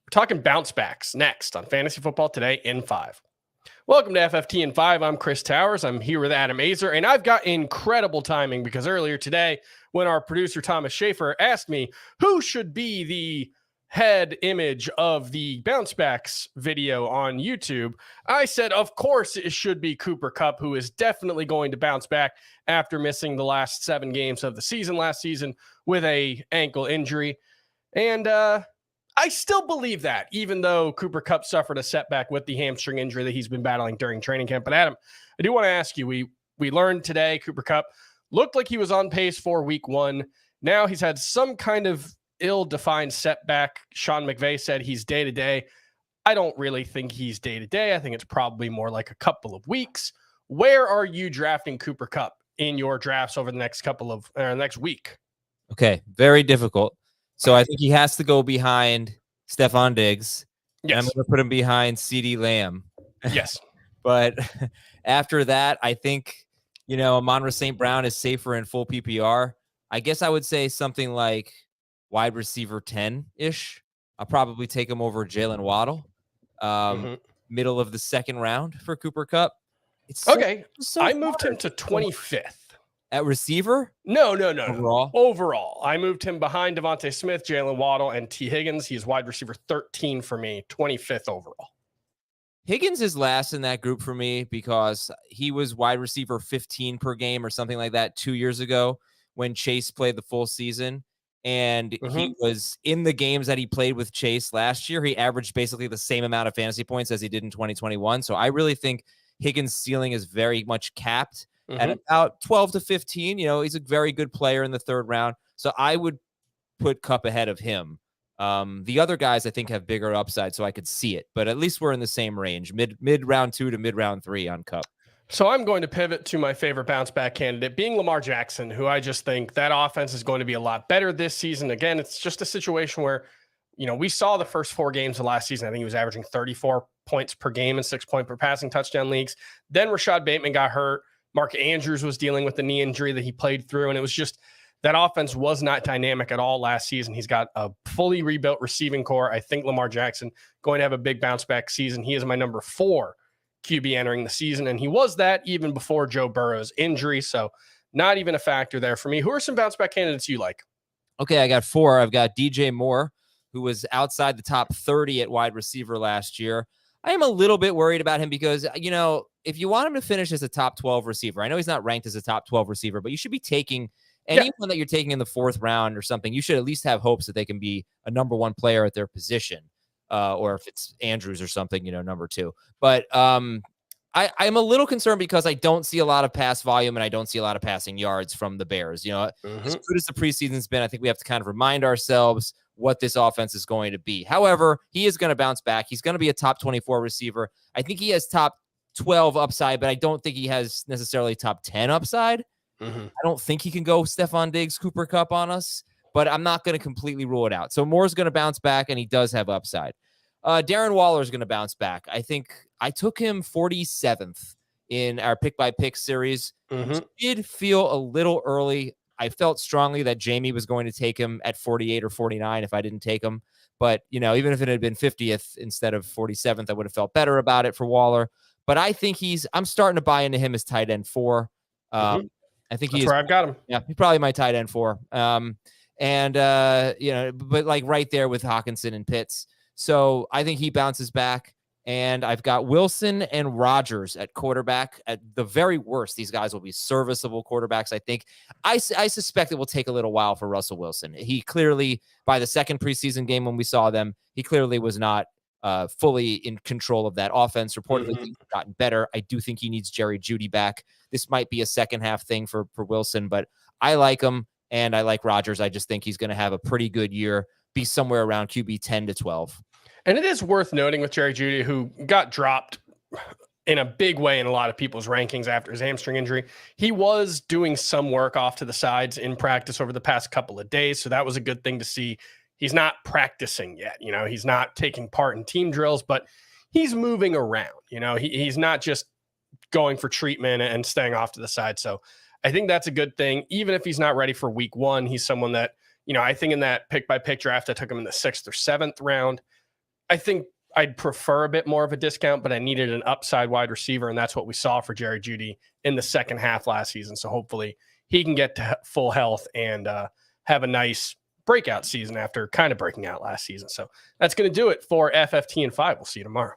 We're talking bounce backs next on Fantasy Football Today in 5. Welcome to FFT in 5. I'm Chris Towers. I'm here with Adam Azer, and I've got incredible timing because earlier today, when our producer Thomas Schaefer asked me who should be the head image of the bounce backs video on YouTube, I said, of course, it should be Cooper Kupp, who is definitely going to bounce back after missing the last 7 games of the season last season with a ankle injury. And I still believe that, even though Cooper Kupp suffered a setback with the hamstring injury that he's been battling during training camp. But Adam, I do want to ask you, we learned today Cooper Kupp looked like he was on pace for week 1. Now he's had some kind of ill-defined setback. Sean McVay said he's day-to-day. I don't really think he's day-to-day. I think it's probably more like a couple of weeks. Where are you drafting Cooper Kupp in your drafts over the next next week? Okay, very difficult. So I think he has to go behind Stephon Diggs. Yes. And I'm going to put him behind CeeDee Lamb. Yes. But after that, I think, Amon-Ra St. Brown is safer in full PPR. I guess I would say something like wide receiver 10-ish. I'll probably take him over Jalen Waddle. Middle of the second round for Cooper Kupp. I moved him to 25th. At receiver? No. Overall? I moved him behind Devontae Smith, Jalen Waddle, and T. Higgins. He's wide receiver 13 for me, 25th overall. Higgins is last in that group for me because he was wide receiver 15 per game or something like that 2 years ago when Chase played the full season. And he was in the games that he played with Chase last year. He averaged basically the same amount of fantasy points as he did in 2021. So I really think Higgins' ceiling is very much capped at about 12 to 15. He's a very good player in the third round. So I would put Kupp ahead of him. The other guys I think have bigger upside, so I could see it. But at least we're in the same range, mid round 2 to mid round 3 on Kupp. So I'm going to pivot to my favorite bounce back candidate, being Lamar Jackson, who I just think that offense is going to be a lot better this season. Again, it's just a situation where, we saw the first 4 games of last season. I think he was averaging 34 points per game and 6 point per passing touchdown leagues. Then Rashad Bateman got hurt. Mark Andrews was dealing with the knee injury that he played through. And it was just that offense was not dynamic at all last season. He's got a fully rebuilt receiving core. I think Lamar Jackson going to have a big bounce back season. He is my number 4 QB entering the season, and he was that even before Joe Burrow's injury, so not even a factor there for me. Who are some bounce back candidates you like? Okay, I got 4. I've got DJ Moore, who was outside the top 30 at wide receiver last year. I am a little bit worried about him because, if you want him to finish as a top 12 receiver, I know he's not ranked as a top 12 receiver, but you should be taking anyone that you're taking in the 4th round or something. You should at least have hopes that they can be a number 1 player at their position. Or if it's Andrews or something, number 2. But I'm a little concerned because I don't see a lot of pass volume and I don't see a lot of passing yards from the Bears. As good as the preseason's been, I think we have to kind of remind ourselves what this offense is going to be. However, he is going to bounce back. He's going to be a top 24 receiver. I think he has top 12 upside, but I don't think he has necessarily top 10 upside. I don't think he can go Stephon Diggs, Cooper Kupp on us. But I'm not going to completely rule it out. So Moore's going to bounce back, and he does have upside. Darren Waller is going to bounce back. I think I took him 47th in our pick-by-pick series. It did feel a little early. I felt strongly that Jamie was going to take him at 48 or 49 if I didn't take him. But, even if it had been 50th instead of 47th, I would have felt better about it for Waller. But I think I'm starting to buy into him as tight end 4. I think that's where I've got him. Yeah, he's probably my tight end 4. But like right there with Hawkinson and Pitts. So I think he bounces back. And I've got Wilson and Rodgers at quarterback. At the very worst, these guys will be serviceable quarterbacks, I think. I suspect it will take a little while for Russell Wilson. He clearly, by the second preseason game when we saw them, he clearly was not fully in control of that offense. Reportedly, he's gotten better. I do think he needs Jerry Jeudy back. This might be a second half thing for Wilson, but I like him. And I like Rodgers. I just think he's going to have a pretty good year, be somewhere around QB 10 to 12. And it is worth noting with Jerry Jeudy, who got dropped in a big way in a lot of people's rankings after his hamstring injury. He was doing some work off to the sides in practice over the past couple of days. So that was a good thing to see. He's not practicing yet. He's not taking part in team drills, but he's moving around. He's not just going for treatment and staying off to the side. So I think that's a good thing. Even if he's not ready for week 1, he's someone that, I think in that pick by pick draft, I took him in the 6th or 7th round. I think I'd prefer a bit more of a discount, but I needed an upside wide receiver, and that's what we saw for Jerry Jeudy in the second half last season. So hopefully he can get to full health and have a nice breakout season after kind of breaking out last season. So that's going to do it for FFT and 5. We'll see you tomorrow.